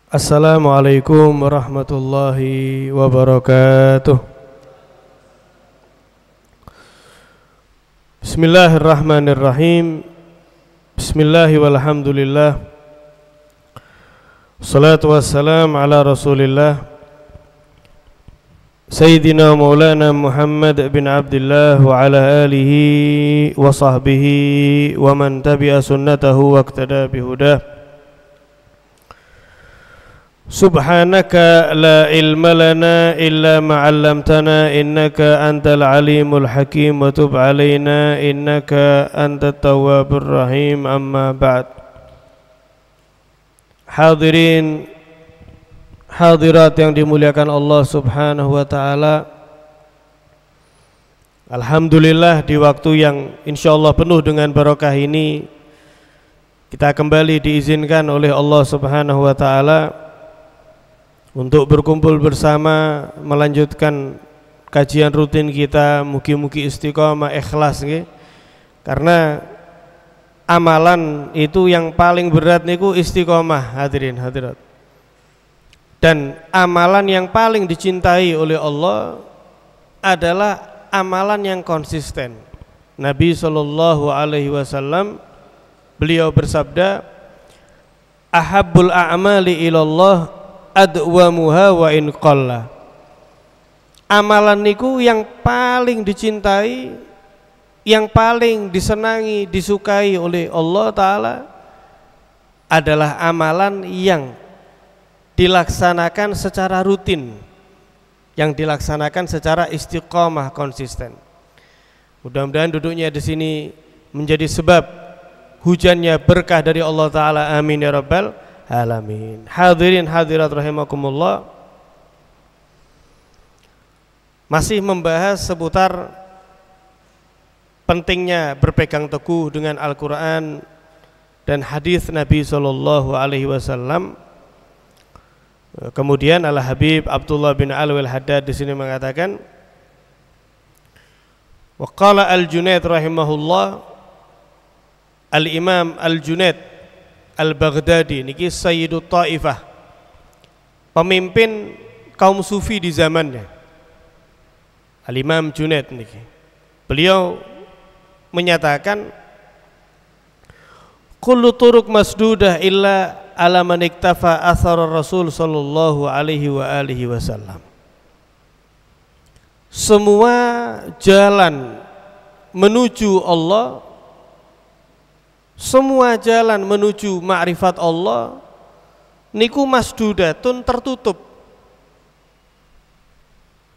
Assalamualaikum warahmatullahi wabarakatuh. Bismillahirrahmanirrahim. Bismillahi walhamdulillah. Salatu wassalam ala rasulillah Sayyidina Maulana Muhammad bin Abdullah wa ala alihi wa sahbihi wa man tabi'a sunnatahu wa iqtada bihudah. Subhanaka la ilma lana illa ma 'allamtana innaka antal alimul hakim wa tub 'alaina innaka antat tawwabur rahim. Amma ba'd. Hadirin hadirat yang dimuliakan Allah Subhanahu wa taala, alhamdulillah di waktu yang insyaallah penuh dengan barokah ini kita kembali diizinkan oleh Allah Subhanahu wa taala untuk berkumpul bersama melanjutkan kajian rutin kita. Mugi-mugi istiqomah ikhlas nggih. Karena amalan itu yang paling berat niku istiqomah, hadirin hadirat. Dan amalan yang paling dicintai oleh Allah adalah amalan yang konsisten. Nabi sallallahu alaihi wasallam beliau bersabda, "Ahabbul a'mali ilallah adwamuha wa in qalla." Amalan niku yang paling dicintai, yang paling disenangi, disukai oleh Allah Ta'ala adalah amalan yang dilaksanakan secara rutin, yang dilaksanakan secara istiqomah, konsisten. Mudah-mudahan duduknya di sini menjadi sebab hujannya berkah dari Allah Ta'ala. Amin ya rabbal alamin. Hadirin hadirat rahimakumullah, masih membahas seputar pentingnya berpegang teguh dengan Al-Quran dan hadis Nabi sallallahu alaihi wasallam. Kemudian Al-Habib Abdullah bin Alwi Al-Haddad di sini mengatakan, wa qala Al-Junaid rahimahullah, Al-Imam Al-Junaid Al-Baghdadi niki Sayyidut Taifah, pemimpin kaum sufi di zamannya. Al-Imam Junaid niki, beliau menyatakan, kullu turuq masdudah illa ala man iktafa athar Rasul sallallahu alaihi wa alihi wasallam. Semua jalan menuju Allah, semua jalan menuju ma'rifat Allah niku masdudatun, tertutup,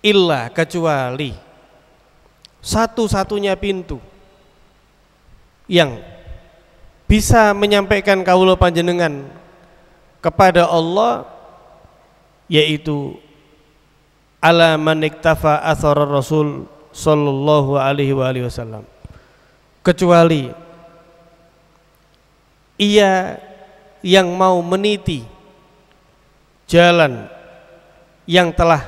illa, kecuali satu-satunya pintu yang bisa menyampaikan kaula panjenengan kepada Allah, yaitu ala man iktafa athar Rasul sallallahu alaihi wa alihi wasallam, kecuali ia yang mau meniti jalan yang telah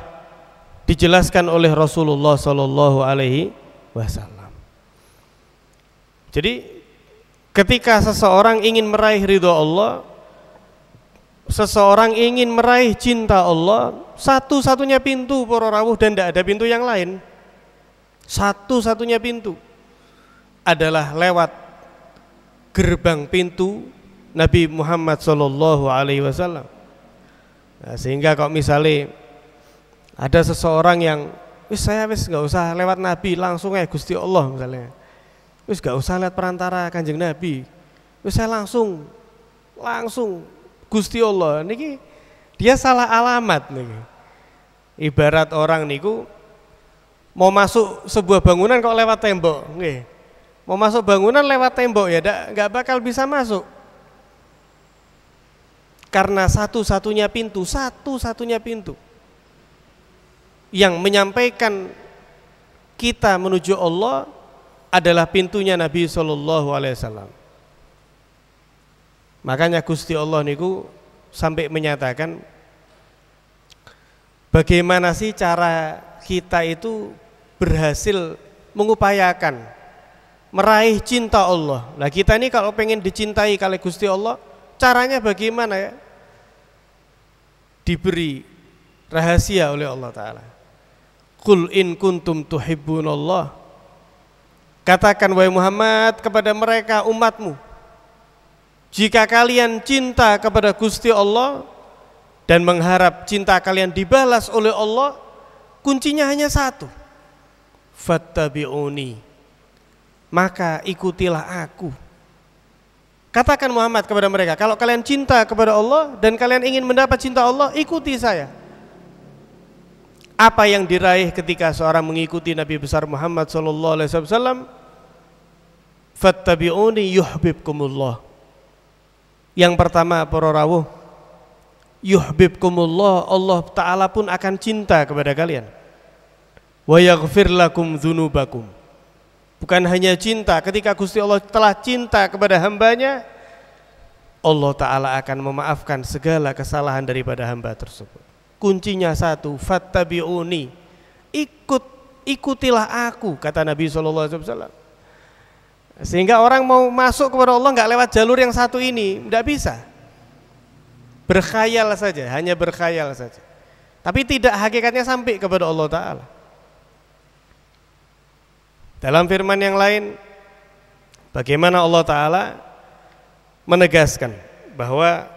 dijelaskan oleh Rasulullah sallallahu alaihi wasallam. Jadi ketika seseorang ingin meraih ridha Allah, seseorang ingin meraih cinta Allah, satu-satunya pintu para rawuh, dan tidak ada pintu yang lain, satu-satunya pintu adalah lewat gerbang pintu Nabi Muhammad sallallahu alaihi wasallam. Nah, sehingga kalau misalnya ada seseorang yang saya nggak usah lewat Nabi, langsung Gusti Allah misalnya, nggak usah lewat perantara Kanjeng Nabi, saya langsung Gusti Allah, niki dia salah alamat niki. Ibarat orang niku mau masuk sebuah bangunan kok lewat tembok, nggih. Mau masuk bangunan lewat tembok ya nggak bakal bisa masuk. Karena satu-satunya pintu yang menyampaikan kita menuju Allah adalah pintunya Nabi sallallahu alaihi wasallam. Makanya Gusti Allah niku sampai menyatakan, bagaimana sih cara kita itu berhasil mengupayakan meraih cinta Allah. Nah kita ini kalau pengen dicintai oleh Gusti Allah, caranya bagaimana ya? diberi rahasia oleh Allah Ta'ala. Qul in kuntum tuhibbunallah, katakan wahai Muhammad kepada mereka umatmu, jika kalian cinta kepada Gusti Allah dan mengharap cinta kalian dibalas oleh Allah, kuncinya hanya satu, fattabi'uni, maka ikutilah aku. Katakan Muhammad kepada mereka, kalau kalian cinta kepada Allah dan kalian ingin mendapat cinta Allah, ikuti saya. Apa yang diraih ketika seorang mengikuti Nabi besar Muhammad SAW? Fattabi'uni yuhibbukumullah. Yang pertama, para rawuh, yuhibbukumullah, Allah Ta'ala pun akan cinta kepada kalian. Wa yaghfir lakum dzunubakum. Bukan hanya cinta, ketika Gusti Allah telah cinta kepada hambanya, Allah Ta'ala akan memaafkan segala kesalahan daripada hamba tersebut. Kuncinya satu, fattabi'uni, ikutilah aku, kata Nabi SAW. Sehingga orang mau masuk kepada Allah nggak lewat jalur yang satu ini, nggak bisa. Berkhayal saja, hanya berkhayal saja. Tapi tidak hakikatnya sampai kepada Allah Ta'ala. Dalam firman yang lain, bagaimana Allah Ta'ala menegaskan bahwa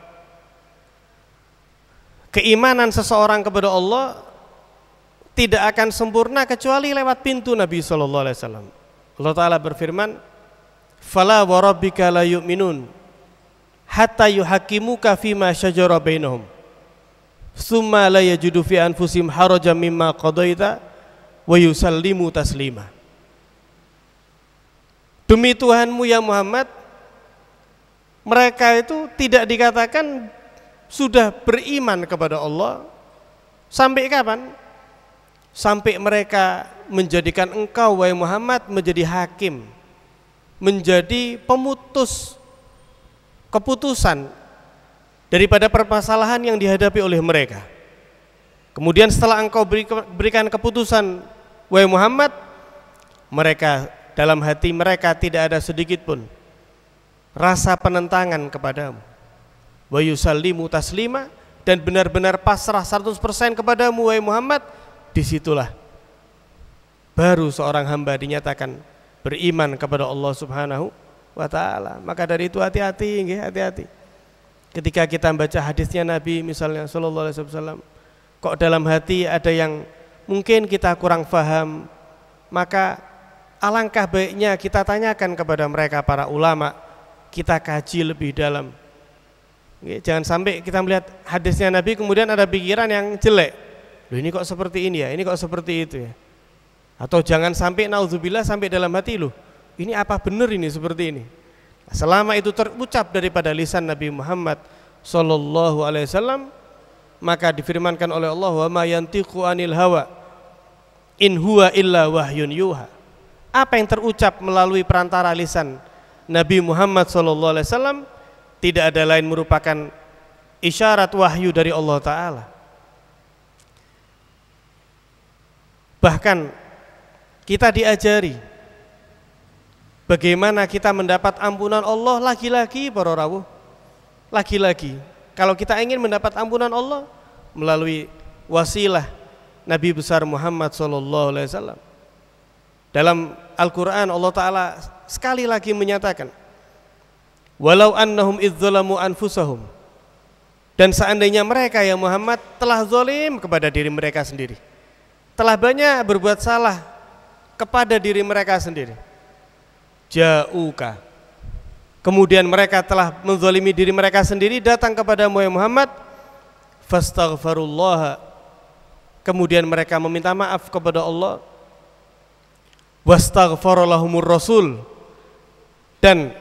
keimanan seseorang kepada Allah tidak akan sempurna kecuali lewat pintu Nabi SAW. Allah Ta'ala berfirman, fala warabbika la yu'minun hatta yuhakimuka fima syajara bainahum tsumma la yajidu fi anfusihim harajan mimma qadaita wa yusallimu taslima. Demi Tuhanmu ya Muhammad, mereka itu tidak dikatakan sudah beriman kepada Allah sampai kapan? Sampai mereka menjadikan engkau wahai Muhammad menjadi hakim, menjadi pemutus keputusan daripada permasalahan yang dihadapi oleh mereka. Kemudian setelah engkau berikan keputusan wahai Muhammad, mereka dalam hati mereka tidak ada sedikit pun rasa penentangan kepadamu. Wa yusallimu taslima, dan benar-benar pasrah 100% kepadamu wahai Muhammad. Disitulah baru seorang hamba dinyatakan beriman kepada Allah Subhanahu wa Ta'ala. Maka dari itu hati-hati, hati-hati. Ketika kita membaca hadisnya Nabi misalnya sallallahu alaihi wasallam, kok dalam hati ada yang mungkin kita kurang paham, maka alangkah baiknya kita tanyakan kepada mereka para ulama, kita kaji lebih dalam. Jangan sampai kita melihat hadisnya Nabi kemudian ada pikiran yang jelek. Loh, ini kok seperti ini ya, ini kok seperti itu ya. Atau jangan sampai naudzubillah sampai dalam hati, loh ini apa benar ini seperti ini. Selama itu terucap daripada lisan Nabi Muhammad sallallahu alaihi wasallam, maka difirmankan oleh Allah, wa ma yantiqu anil hawa in huwa illa wahyun yuha. Apa yang terucap melalui perantara lisan Nabi Muhammad SAW tidak ada lain merupakan isyarat wahyu dari Allah Ta'ala. Bahkan kita diajari bagaimana kita mendapat ampunan Allah, lagi-lagi para rawuh, lagi-lagi kalau kita ingin mendapat ampunan Allah melalui wasilah Nabi besar Muhammad SAW. Dalam Al-Quran Allah Ta'ala sekali lagi menyatakan, walau annahum idzalamu anfusahum, dan seandainya mereka ya Muhammad telah zalim kepada diri mereka sendiri, telah banyak berbuat salah kepada diri mereka sendiri, ja'uka, kemudian mereka telah menzalimi diri mereka sendiri, datang kepada Muhammad, fastaghfirullah, kemudian mereka meminta maaf kepada Allah, wastaghfara lahumur rasul, dan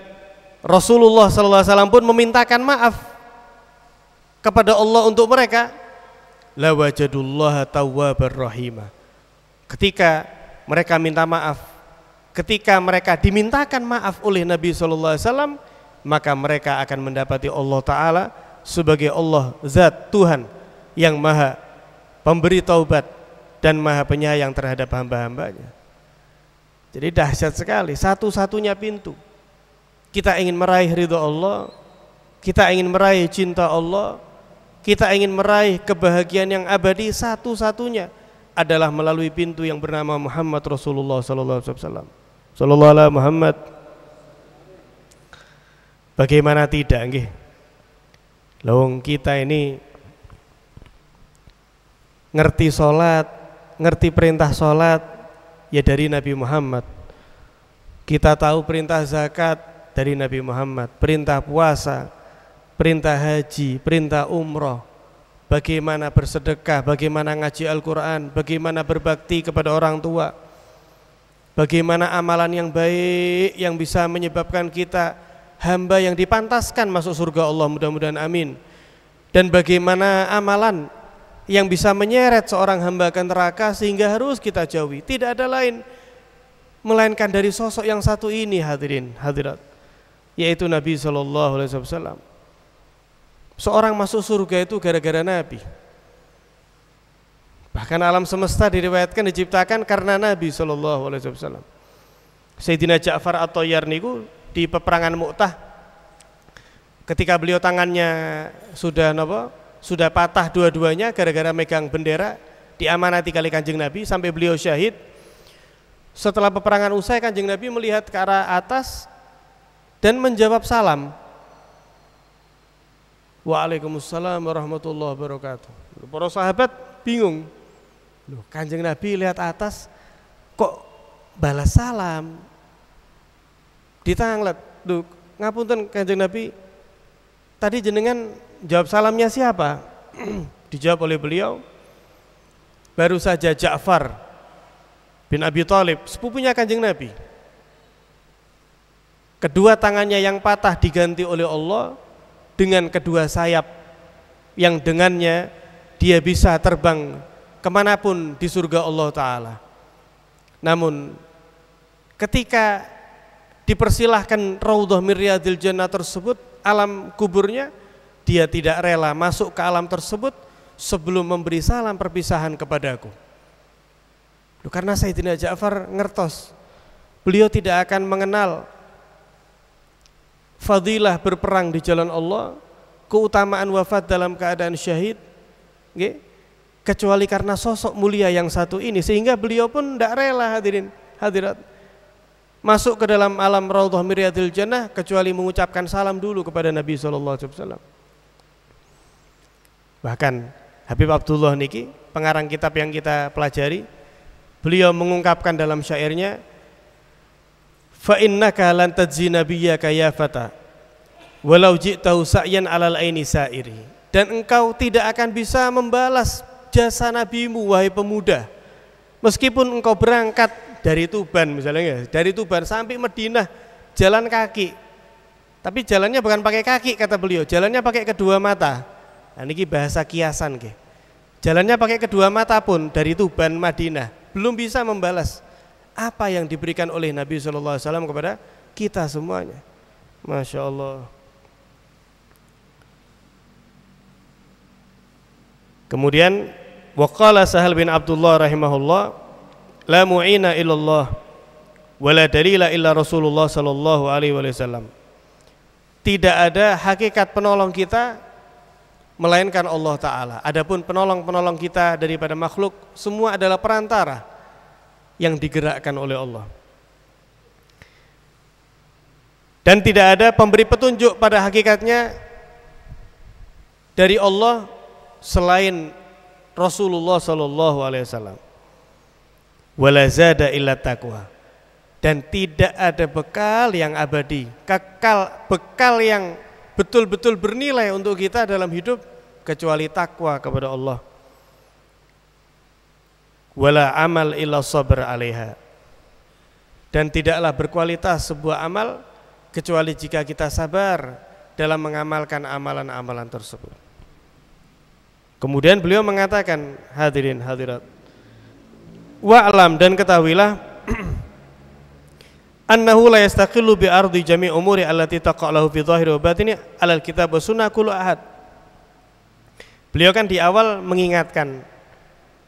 Rasulullah sallallahu alaihi wasallam pun memintakan maaf kepada Allah untuk mereka, la wajadullaha tawwabar rahima. Ketika mereka minta maaf, ketika mereka dimintakan maaf oleh Nabi sallallahu alaihi wasallam, maka mereka akan mendapati Allah Ta'ala sebagai Allah zat Tuhan yang maha pemberi taubat dan maha penyayang terhadap hamba-hambanya. Jadi dahsyat sekali, satu-satunya pintu. Kita ingin meraih ridha Allah, kita ingin meraih cinta Allah, kita ingin meraih kebahagiaan yang abadi, satu-satunya adalah melalui pintu yang bernama Muhammad Rasulullah sallallahu alaihi wasallam. Sallallahu alaihi Muhammad. Bagaimana tidak nggih? Lawang kita ini ngerti sholat, ngerti perintah sholat ya dari Nabi Muhammad. Kita tahu perintah zakat dari Nabi Muhammad, perintah puasa, perintah haji, perintah umroh, bagaimana bersedekah, bagaimana ngaji Al-Quran, bagaimana berbakti kepada orang tua, bagaimana amalan yang baik yang bisa menyebabkan kita hamba yang dipantaskan masuk surga Allah, mudah-mudahan amin. Dan bagaimana amalan yang bisa menyeret seorang hamba ke neraka sehingga harus kita jauhi. Tidak ada lain melainkan dari sosok yang satu ini, hadirin hadirat, yaitu Nabi SAW. Seorang masuk surga itu gara-gara Nabi. Bahkan alam semesta diriwayatkan diciptakan karena Nabi SAW. Sayyidina Ja'far At-Thayyar niku di peperangan Mu'tah, ketika beliau tangannya sudah patah dua-duanya gara-gara megang bendera, diamanati kali Kanjeng Nabi sampai beliau syahid. Setelah peperangan usai, Kanjeng Nabi melihat ke arah atas dan menjawab salam. Waalaikumsalam warahmatullahi wabarakatuh. Para sahabat bingung. Loh, Kanjeng Nabi lihat atas kok balas salam. Ditanglet, "Duh, ngapunten Kanjeng Nabi, tadi jenengan jawab salamnya siapa?" Dijawab oleh beliau, "Baru saja Ja'far bin Abi Thalib, sepupunya Kanjeng Nabi. Kedua tangannya yang patah diganti oleh Allah dengan kedua sayap yang dengannya dia bisa terbang kemanapun di surga Allah Ta'ala. Namun ketika dipersilahkan Raudhah min Riyadil Jannah tersebut, alam kuburnya, dia tidak rela masuk ke alam tersebut sebelum memberi salam perpisahan kepadaku." Karena Sayyidina Ja'far ngertos beliau tidak akan mengenal fadilah berperang di jalan Allah, keutamaan wafat dalam keadaan syahid, kecuali karena sosok mulia yang satu ini, sehingga beliau pun tidak rela, hadirin hadirat, masuk ke dalam alam Raudhah min Riyadil Jannah kecuali mengucapkan salam dulu kepada Nabi SAW. Bahkan Habib Abdullah niki, pengarang kitab yang kita pelajari, beliau mengungkapkan dalam syairnya, "Fa innaka lan tajzi nabiyyaka ya fata walau ji'tahu sa'yan 'alal aini sa'iri." Dan engkau tidak akan bisa membalas jasa nabimu, wahai pemuda, meskipun engkau berangkat dari Tuban misalnya, dari Tuban sampai Madinah jalan kaki. Tapi jalannya bukan pakai kaki kata beliau, jalannya pakai kedua mata. Nah, ini bahasa kiasan ke. Jalannya pakai kedua mata pun dari Tuban Madinah belum bisa membalas apa yang diberikan oleh Nabi SAW kepada kita semuanya. Masya Allah. Kemudian waqala Sahal bin Abdullah rahimahullah, "La mu'ina illallah wa la dalila illa Rasulullah sallallahu alaihi wasallam." Tidak ada hakikat penolong kita melainkan Allah Ta'ala. Adapun penolong-penolong kita daripada makhluk semua adalah perantara yang digerakkan oleh Allah. Dan tidak ada pemberi petunjuk pada hakikatnya dari Allah selain Rasulullah sallallahu alaihi wasallam. Wala zada illa taqwa. Dan tidak ada bekal yang abadi, bekal yang betul-betul bernilai untuk kita dalam hidup kecuali takwa kepada Allah. Wala amal illa sabr 'alaiha. Dan tidaklah berkualitas sebuah amal kecuali jika kita sabar dalam mengamalkan amalan-amalan tersebut. Kemudian beliau mengatakan, hadirin hadirat, wa'lam, dan ketahuilah annahu la yastaqillu bi ardi jami' umuri allati taqa'lahu fi dhahiri wa batini alal kitab wa sunnah kullu ahad. Beliau kan di awal mengingatkan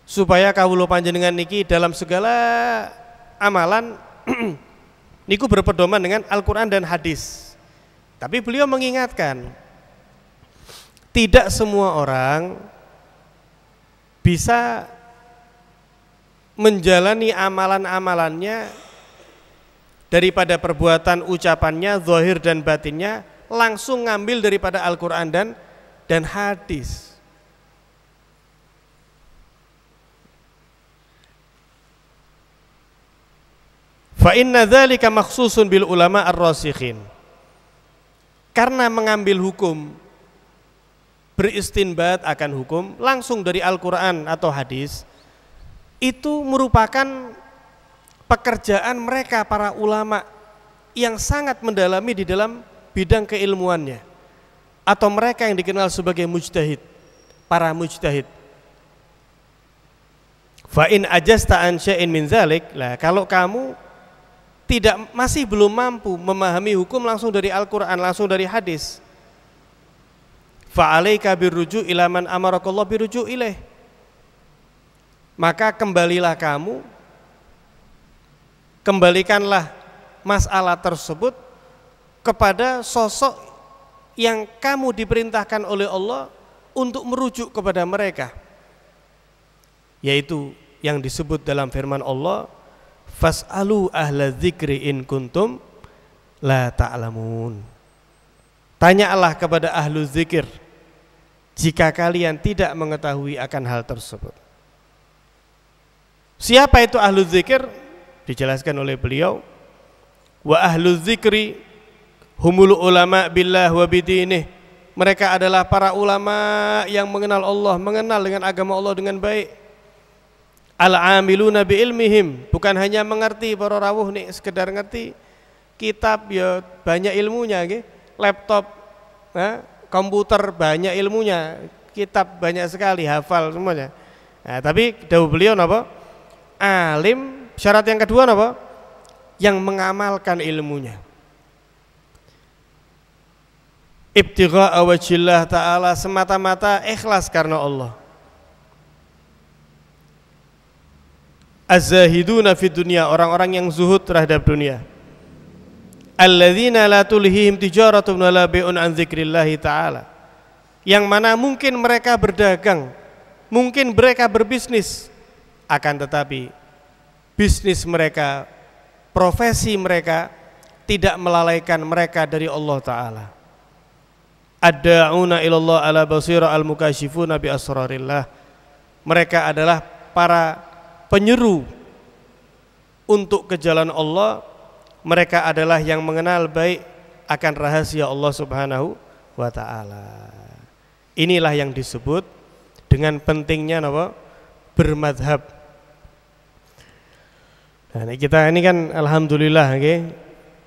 supaya kawula panjenengan niki dalam segala amalan niku berpedoman dengan Al-Quran dan hadis. Tapi beliau mengingatkan tidak semua orang bisa menjalani amalan-amalannya daripada perbuatan ucapannya, zahir dan batinnya langsung ngambil daripada Al-Quran dan hadis. Fa inna dzalika makhsusun bil ulama ar-rasikhin. Karena mengambil hukum, beristinbat akan hukum langsung dari Al-Quran atau hadis, itu merupakan pekerjaan mereka para ulama yang sangat mendalami di dalam bidang keilmuannya, atau mereka yang dikenal sebagai mujtahid, para mujtahid. Fa in ajasta an syai'in min dzalik, lah kalau kamu masih belum mampu memahami hukum langsung dari Al-Quran, langsung dari hadis, fa'alaika birruju' ila man amarakallah birruju' ilaih, maka kembalikanlah masalah tersebut kepada sosok yang kamu diperintahkan oleh Allah untuk merujuk kepada mereka, yaitu yang disebut dalam firman Allah, fas'alu ahla dzikri in kuntum la ta'lamun. Tanyalah kepada ahlu zikir jika kalian tidak mengetahui akan hal tersebut. Siapa itu ahlu zikir? Dijelaskan oleh beliau, wa ahlu zikri humul ulama billah wa bidinih. Mereka adalah para ulama yang mengenal Allah, mengenal dengan agama Allah dengan baik. Al-amiluna bi ilmihim, bukan hanya mengerti para rawuh nih sekedar ngerti kitab ya banyak ilmunya nggih, laptop, komputer banyak ilmunya, kitab banyak sekali, hafal semuanya. Nah, tapi dawuh beliau napa? Alim, syarat yang kedua napa? Yang mengamalkan ilmunya. Ibtigha'a wajhillah ta'ala, semata-mata ikhlas karena Allah. Az-zahiduna fid dunya, orang-orang yang zuhud terhadap dunia. Alladzina la tulhihim tijaratun wala bai'un an dzikrillah ta'ala, yang mana mungkin mereka berdagang, mungkin mereka berbisnis, akan tetapi bisnis mereka, profesi mereka tidak melalaikan mereka dari Allah Ta'ala. Ad-da'una ilallah ala basira al-mukashifuna bi asrarillah, mereka adalah para penyeru untuk ke jalan Allah, mereka adalah yang mengenal baik akan rahasia Allah Subhanahu wa ta'ala. Inilah yang disebut dengan pentingnya apa? Bermadhab. Nah, kita ini kan alhamdulillah okay,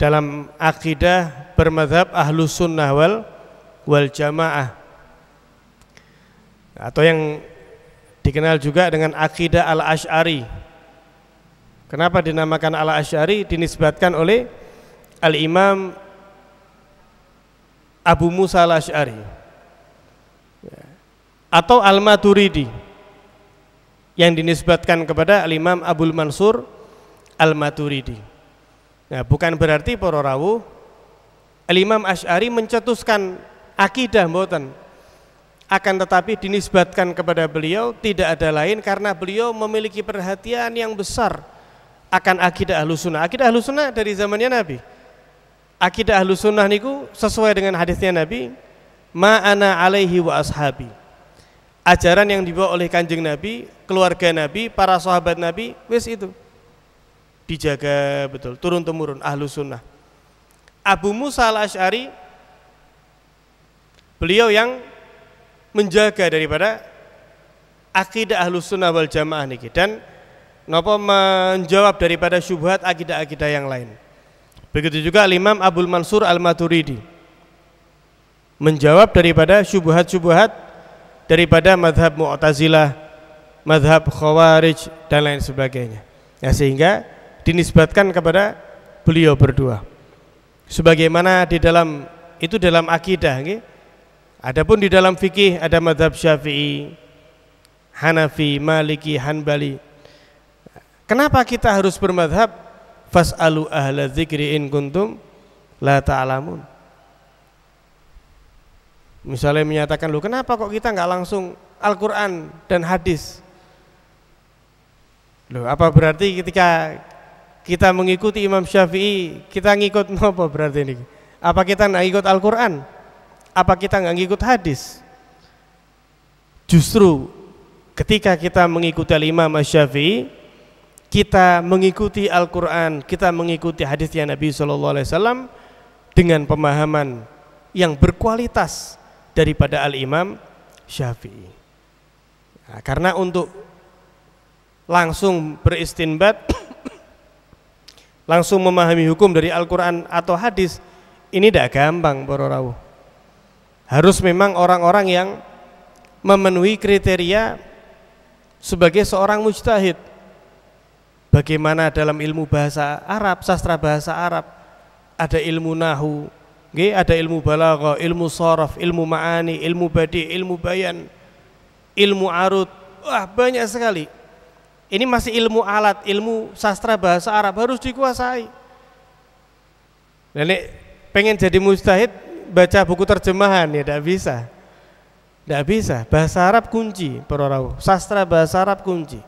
dalam akidah bermadhab ahlus sunnah wal jamaah, atau yang dikenal juga dengan akidah al-Asy'ari. Kenapa dinamakan al-Asy'ari? Dinisbatkan oleh al-Imam Abu Musa al-Asy'ari atau al-Maturidi, yang dinisbatkan kepada al-Imam Abul Mansur al-Maturidi. Nah, bukan berarti para rawuh al-Imam Asy'ari mencetuskan akidah mboten, akan tetapi dinisbatkan kepada beliau tidak ada lain karena beliau memiliki perhatian yang besar akan akidah Ahlussunnah. Akidah Ahlussunnah dari zamannya Nabi. Akidah Ahlussunnah niku sesuai dengan hadisnya Nabi, ma ana alaihi wa ashabi. Ajaran yang dibawa oleh Kanjeng Nabi, keluarga Nabi, para sahabat Nabi, wis itu dijaga betul, turun temurun Ahlussunnah. Abu Musa al-Asy'ari, beliau yang menjaga daripada akidah Ahlussunnah wal Jamaah niki, dan napa menjawab daripada syubhat akidah-akidah yang lain. Begitu juga Imam Abul Mansur al-Maturidi menjawab daripada syubhat-syubhat daripada madhab Mu'tazilah, madhab Khawarij dan lain sebagainya. Ya, sehingga dinisbatkan kepada beliau berdua. Sebagaimana di dalam itu dalam akidah nggih. Adapun di dalam fikih ada madhab Syafi'i, Hanafi, Maliki, Hanbali. Kenapa kita harus bermadhab? Fas'alu ahla dzikri in kuntum la ta'lamun. Misalnya menyatakan, loh kenapa kok kita nggak langsung Al-Quran dan hadis? Loh apa berarti ketika kita mengikuti Imam Syafi'i kita ngikut apa berarti ini? Apa kita nggak ikut Al-Quran? Apa kita nggak ngikut hadis? Justru ketika kita mengikuti Imam Syafi'i, kita mengikuti Al-Quran, kita mengikuti hadisnya Nabi SAW dengan pemahaman yang berkualitas daripada Al-Imam Syafi'i. Nah, karena untuk langsung beristinbat langsung memahami hukum dari Al-Quran atau hadis, ini tidak gampang para rawuh. Harus memang orang-orang yang memenuhi kriteria sebagai seorang mujtahid. Bagaimana dalam ilmu bahasa Arab, sastra bahasa Arab, ada ilmu nahu, ada ilmu balaghah, ilmu sharaf, ilmu ma'ani, ilmu badi, ilmu bayan, ilmu arud. Wah, banyak sekali. Ini masih ilmu alat, ilmu sastra bahasa Arab harus dikuasai. Nenek pengen jadi mujtahid baca buku terjemahan ya tidak bisa. Tidak bisa. Bahasa Arab kunci, para rawuh. Sastra bahasa Arab kunci.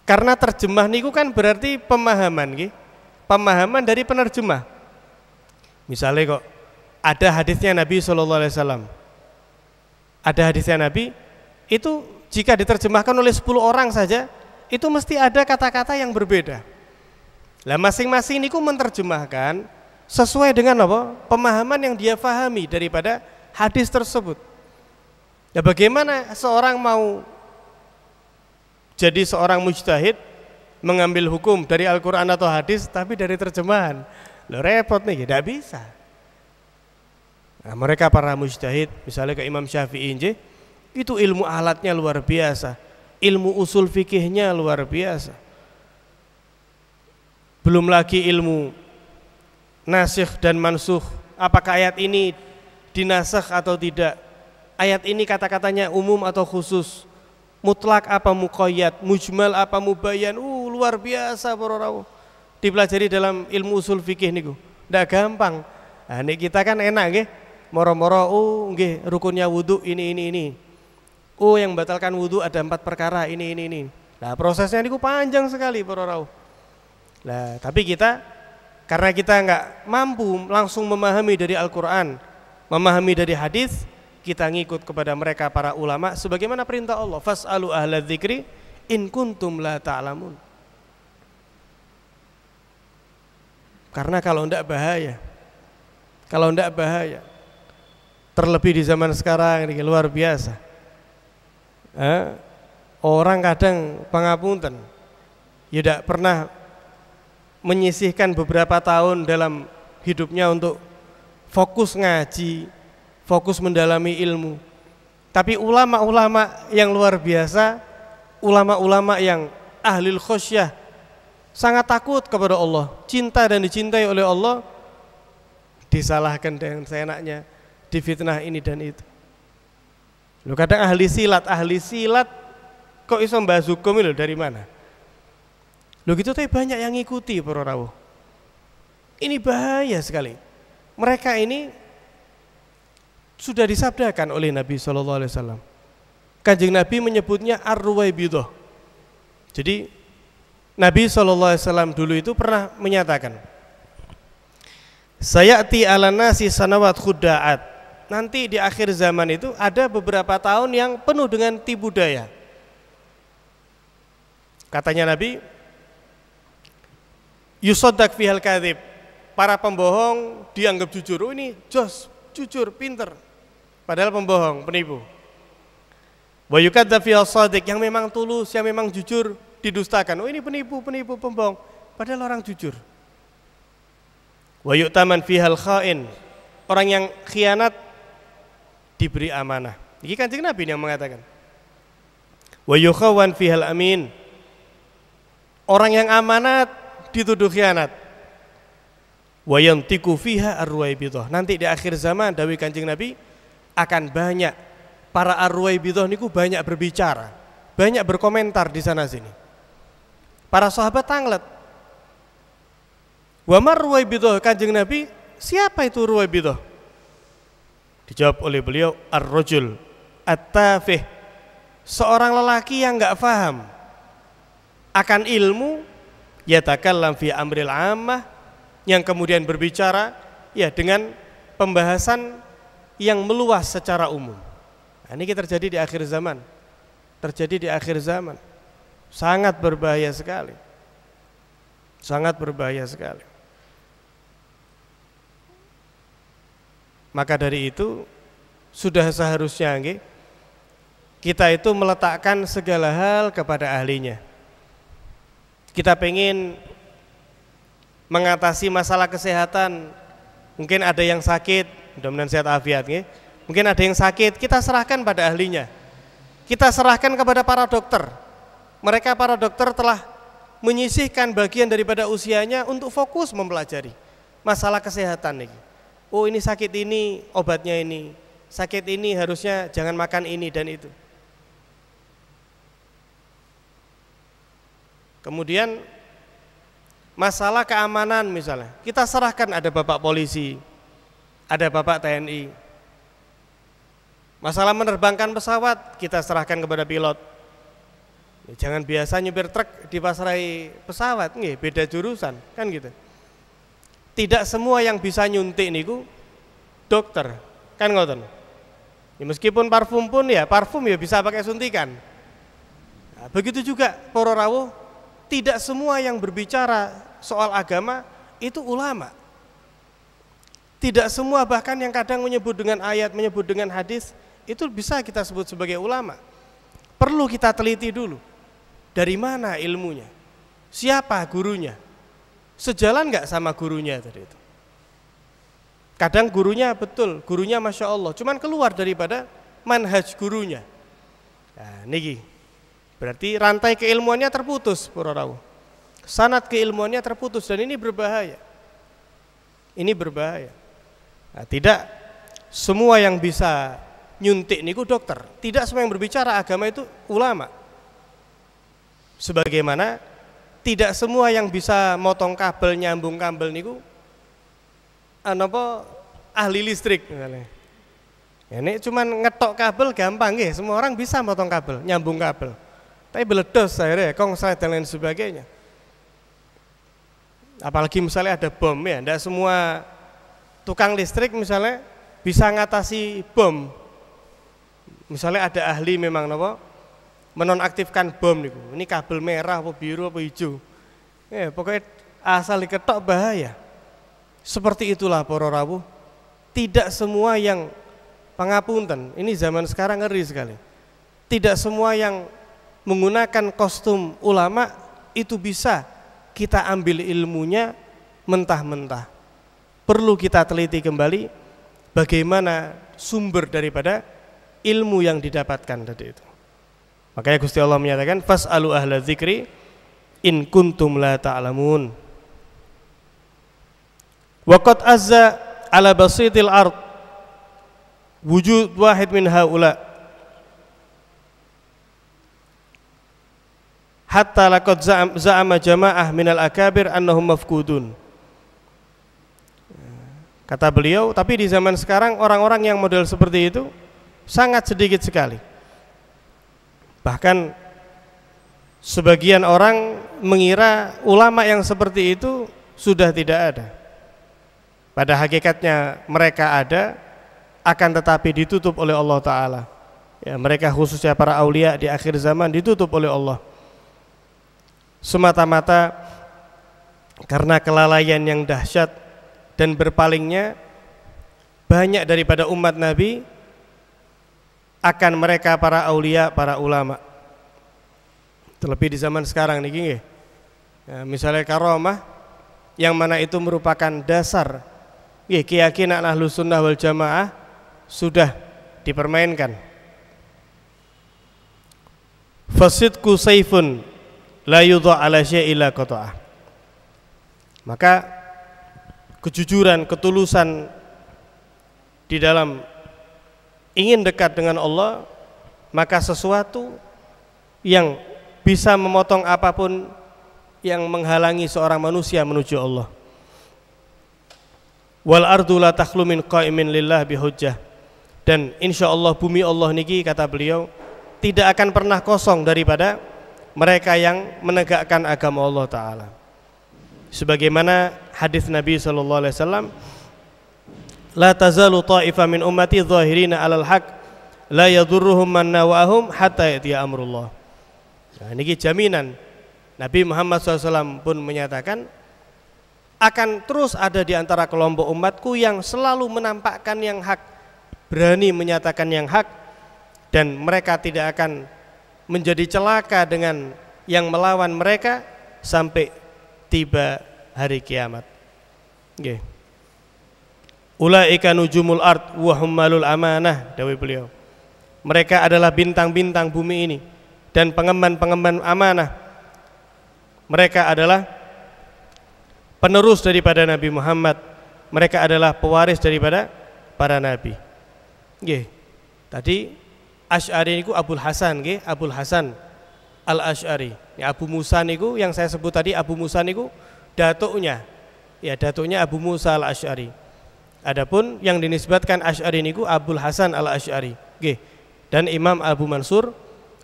Karena terjemah niku kan berarti pemahaman, nggih. Pemahaman dari penerjemah. Misalnya kok ada hadisnya Nabi SAW, ada hadisnya Nabi, itu jika diterjemahkan oleh 10 orang saja, itu mesti ada kata-kata yang berbeda. Lah masing-masing niku menerjemahkan sesuai dengan apa? Pemahaman yang dia fahami daripada hadis tersebut. Ya bagaimana seorang mau jadi seorang mujtahid mengambil hukum dari Al-Quran atau hadis tapi dari terjemahan? Loh repot nih, tidak bisa. Nah, mereka para mujtahid, misalnya ke Imam Syafi'i, itu ilmu alatnya luar biasa, ilmu usul fikihnya luar biasa. Belum lagi ilmu nasikh dan mansukh, apakah ayat ini dinasakh atau tidak, ayat ini kata-katanya umum atau khusus, mutlak apa muqayyad, mujmal apa mubayyan. Luar biasa para rawuh. Dipelajari dalam ilmu usul fikih niku. Ndak gampang. Nah, nek kita kan enak nggih. Moro-moro nggih rukunnya wudu ini. Yang membatalkan wudu ada 4 perkara ini. Nah, prosesnya niku panjang sekali para rawuh. Nah, tapi kita karena kita enggak mampu langsung memahami dari Al-Qur'an, memahami dari hadis, kita ngikut kepada mereka para ulama sebagaimana perintah Allah, fas'alu ahla dzikri in kuntum la ta'lamun. Karena kalau tidak bahaya, terlebih di zaman sekarang ini luar biasa. Orang kadang pangapunten, ya tidak pernah menyisihkan beberapa tahun dalam hidupnya untuk fokus ngaji, fokus mendalami ilmu. Tapi ulama-ulama yang luar biasa, ulama-ulama yang ahlul khosyah, sangat takut kepada Allah, cinta dan dicintai oleh Allah, disalahkan dengan seenaknya, difitnah ini dan itu. Lu kadang ahli silat kok iso bahas hukum itu dari mana? Lu gitu tapi banyak yang ngikuti para rawuh. Ini bahaya sekali. Mereka ini sudah disabdakan oleh Nabi SAW. Kanjeng Nabi menyebutnya ar-ruwaibidah. Jadi Nabi SAW dulu itu pernah menyatakan, sayati ala nasi sanawat khudda'at. Nanti di akhir zaman itu ada beberapa tahun yang penuh dengan tipu daya. Katanya Nabi, yusaddaq fihal kadhib. Para pembohong dianggap jujur. Ini jos, jujur, pinter. Padahal pembohong, penipu. Wa yukadzdzab fihal shadiq. Yang memang tulus, yang memang jujur, didustakan. Ini penipu, pembohong. Padahal orang jujur. Wa yu'taman fihal kha'in. Orang yang khianat diberi amanah. Ini Kanjeng Nabi yang mengatakan. Wa yukhawan fihal amin. Orang yang amanat dituduh khianat. Wa yantiqu fiha ar-ruwaibidah. Nanti di akhir zaman dawuh Kanjeng Nabi akan banyak para ar-ruwaibidah niku banyak berbicara, banyak berkomentar di sana sini. Para sahabat tanglet. Wa mar ruwaibidah, Kanjeng Nabi, siapa itu ruwaibidah? Dijawab oleh beliau, ar-rajul at-tafih, seorang lelaki yang enggak paham akan ilmu, yatakallam fi amril ammah, yang kemudian berbicara ya dengan pembahasan yang meluas secara umum. Nah, ini terjadi di akhir zaman. Terjadi di akhir zaman. Sangat berbahaya sekali. Sangat berbahaya sekali. Maka dari itu sudah seharusnya kita itu meletakkan segala hal kepada ahlinya. Kita pengen mengatasi masalah kesehatan, mungkin ada yang sakit, mudah-mudahan sehat afiat, mungkin ada yang sakit, kita serahkan pada ahlinya. Kita serahkan kepada para dokter. Mereka para dokter telah menyisihkan bagian daripada usianya untuk fokus mempelajari masalah kesehatan nih. Oh, ini sakit ini, obatnya ini. Sakit ini harusnya jangan makan ini dan itu. Kemudian masalah keamanan misalnya, kita serahkan ada bapak polisi, ada bapak TNI. Masalah menerbangkan pesawat, kita serahkan kepada pilot. Jangan biasa nyupir truk dipasrai pesawat, beda jurusan, kan gitu. Tidak semua yang bisa nyuntik niku dokter, kan ngoten. Ya, meskipun parfum pun ya, parfum ya bisa pakai suntikan. Nah, begitu juga para rawuh, tidak semua yang berbicara soal agama itu ulama. Tidak semua, bahkan yang kadang menyebut dengan ayat, menyebut dengan hadis, itu bisa kita sebut sebagai ulama. Perlu kita teliti dulu. Dari mana ilmunya? Siapa gurunya? Sejalan nggak sama gurunya tadi itu? Kadang gurunya betul, gurunya Masya Allah, cuman keluar daripada manhaj gurunya. Nah, niki berarti rantai keilmuannya terputus, para rawuh. Sanad keilmuannya terputus, dan ini berbahaya. Ini berbahaya. Nah, tidak semua yang bisa nyuntik niku dokter. Tidak semua yang berbicara agama itu ulama. Sebagaimana tidak semua yang bisa motong kabel, nyambung kabel niku ahli listrik misalnya. Ini cuman ngetok kabel gampang nggih, semua orang bisa motong kabel, nyambung kabel. Tapi meledos akhirnya kongslet dan lain sebagainya. Apalagi misalnya ada bom ya, tidak semua tukang listrik misalnya bisa ngatasi bom. Misalnya ada ahli memang menonaktifkan bom niku. Ini kabel merah apa biru apa hijau. Pokoknya asal diketok bahaya. Seperti itulah para rawuh. Tidak semua yang pangapunten, ini zaman sekarang ngeri sekali. Tidak semua yang menggunakan kostum ulama itu bisa kita ambil ilmunya mentah-mentah. Perlu kita teliti kembali bagaimana sumber daripada ilmu yang didapatkan tadi itu. Makanya Gusti Allah menyatakan fas'alu ahla dzikri in kuntum la ta'lamun. Wa qad azza ala basitil ard wujud wahid min haula hatta laqad za'ama jamaah minal akabir annahum mafqudun. Kata beliau, tapi di zaman sekarang orang-orang yang model seperti itu sangat sedikit sekali. Bahkan sebagian orang mengira ulama yang seperti itu sudah tidak ada. Pada hakikatnya mereka ada, akan tetapi ditutup oleh Allah Ta'ala. Ya, mereka khususnya para aulia di akhir zaman ditutup oleh Allah. Semata-mata karena kelalaian yang dahsyat dan berpalingnya banyak daripada umat Nabi akan mereka para aulia, para ulama. Terlebih di zaman sekarang nih, ya, misalnya karomah yang mana itu merupakan dasar keyakinan Ahlus Sunnah wal Jamaah sudah dipermainkan. Fasidku saifun la yudha ala syai'ila qata'ah. Maka kejujuran, ketulusan di dalam ingin dekat dengan Allah, maka sesuatu yang bisa memotong apapun yang menghalangi seorang manusia menuju Allah. Wal ardu la takhlu min qa'imin lillah bihujjah. Dan insya Allah bumi Allah niki, kata beliau, tidak akan pernah kosong daripada mereka yang menegakkan agama Allah Ta'ala. Sebagaimana hadis Nabi SAW, la tazalu ta'ifa min ummati zahirina alal haq la yadurruhum man nawahum hatta ya'tiya amrullah. Nah, ini jaminan. Nabi Muhammad SAW pun menyatakan akan terus ada di antara kelompok umatku yang selalu menampakkan yang hak, berani menyatakan yang hak, dan mereka tidak akan menjadi celaka dengan yang melawan mereka sampai tiba hari kiamat. Nggih. Ulaika nujumul ard wa hummalul amanah, dawuh beliau. Mereka adalah bintang-bintang bumi ini dan pengemban-pengemban amanah. Mereka adalah penerus daripada Nabi Muhammad. Mereka adalah pewaris daripada para nabi. Nggih. Tadi Asy'ari niku Abul Hasan nggih, Abul Hasan Al-Asy'ari. Ya, Abu Musa niku yang saya sebut tadi, Abu Musa niku datuknya. Ya, datuknya Abu Musa Al-Asy'ari. Adapun yang dinisbatkan Asy'ari niku Abul Hasan Al-Asy'ari. Nggih. Dan Imam Abu Mansur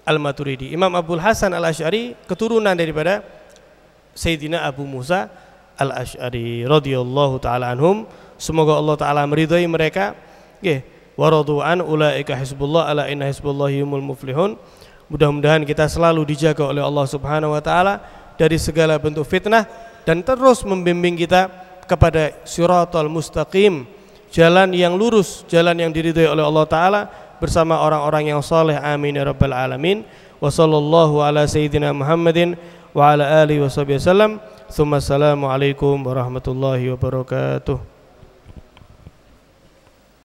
Al-Maturidi. Imam Abul Hasan Al-Asy'ari keturunan daripada Sayyidina Abu Musa Al-Asy'ari radhiyallahu taala anhum. Semoga Allah taala meridhai mereka. Nggih, wa radu'an ulaika hizbullah ala inna hizballahi humul muflihun. Mudah-mudahan kita selalu dijaga oleh Allah Subhanahu wa taala dari segala bentuk fitnah dan terus membimbing kita kepada siratal mustaqim, jalan yang lurus, jalan yang diridhai oleh Allah taala bersama orang-orang yang saleh. Amin ya rabbal alamin. Wa sallallahu ala sayyidina Muhammadin wa ala alihi wa sahbihi wasallam. Assalamualaikum warahmatullahi wabarakatuh.